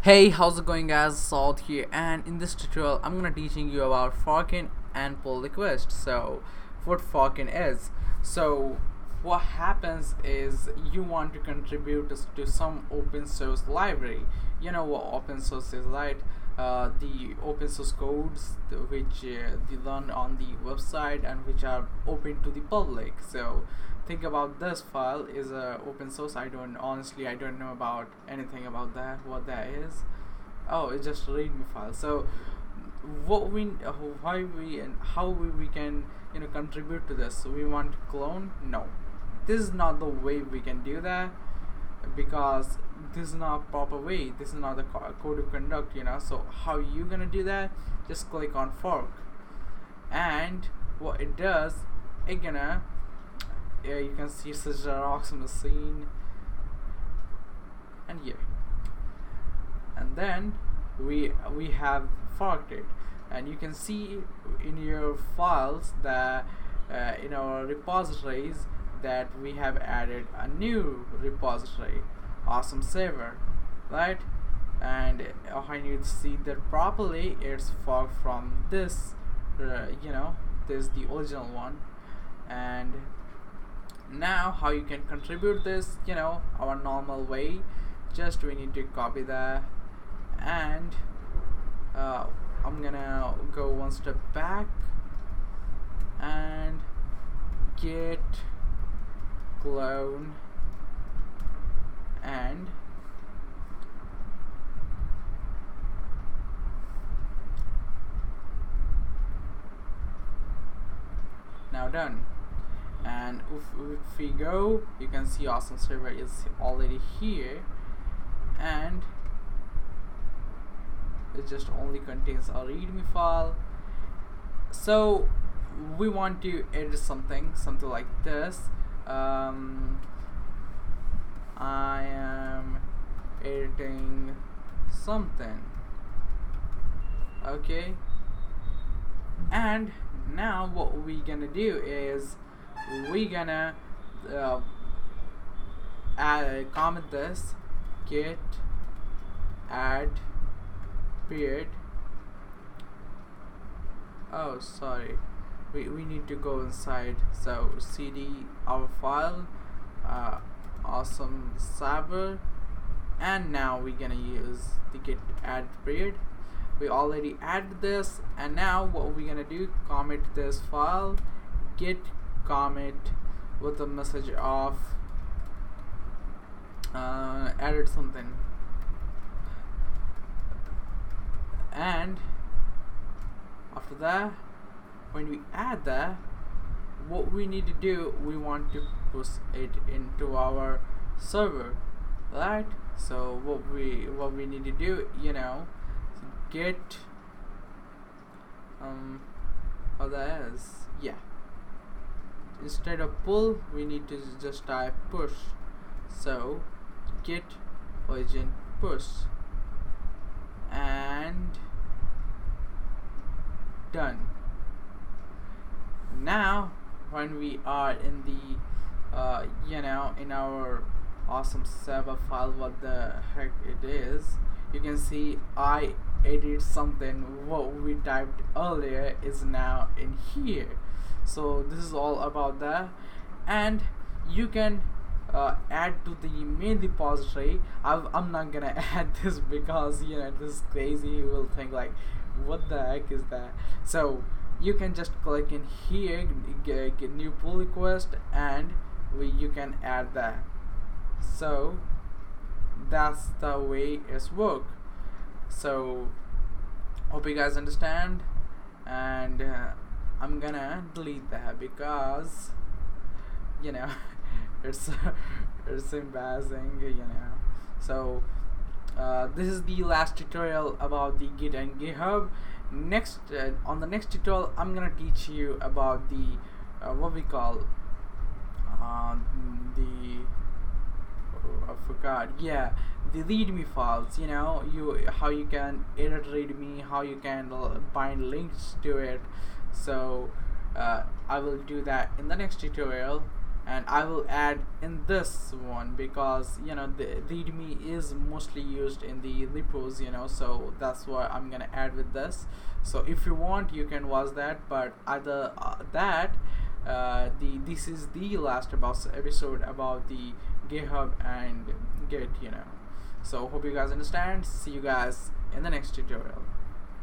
Hey, how's it going guys? Salt here, and in this tutorial I'm gonna teaching you about forking and pull request. So what forking is. So what happens is you want to contribute to some open source library. You know what open source is, right? The open source codes which they run on the website and which are open to the public. So think about this file is open source. I don't know about anything about that, what that is. Oh, it's just a readme file. So what we why we and how we can contribute to this. So we want to clone. No, this is not the way we can do that, because this is not proper way. This is not the code of conduct, so how you gonna do that? Just click on fork, and what it does, it gonna you can see it's a Xerox machine, and here, and then we have forked it, and you can see in your files that in our repositories that we have added a new repository, awesome saver, right? And when you see that properly, it's forked from this, this is the original one. And now how you can contribute this, our normal way, just we need to copy that, and I'm gonna go one step back and git clone, and now done. And if we go, you can see awesome server is already here, and it just only contains a readme file. So we want to edit something like this. I am editing something, okay, and now what we gonna do is we gonna comment this git add period. Oh, sorry, we need to go inside. So cd our file, awesome saber, and now we're gonna use the git add period. We already added this, and now what we're gonna do, commit this file, git commit with a message of added something, and after that, when we add that, what we need to do, we want to push it into our server, right? So what we need to do, git how that is, yeah, instead of pull we need to just type push. So git origin push, and done. Now when we are in the in our awesome server file, what the heck it is, you can see I edit something what we typed earlier is now in here. So this is all about that, and you can add to the main repository. I'm not gonna add this because this is crazy. You will think like, what the heck is that? So you can just click in here, get new pull request, and you can add that. So that's the way it's work. So hope you guys understand, and I'm gonna delete that because it's it's embarrassing, So this is the last tutorial about the Git and GitHub. Next on the next tutorial, I'm gonna teach you about the what we call I forgot. Yeah, the readme files. How you can edit readme, how you can bind links to it. So I will do that in the next tutorial. and I will add in this one because the readme is mostly used in the repos, so that's why I'm gonna add with this. So if you want, you can watch that, but other that this is the last episode about the GitHub and Git. So hope you guys understand. See you guys in the next tutorial.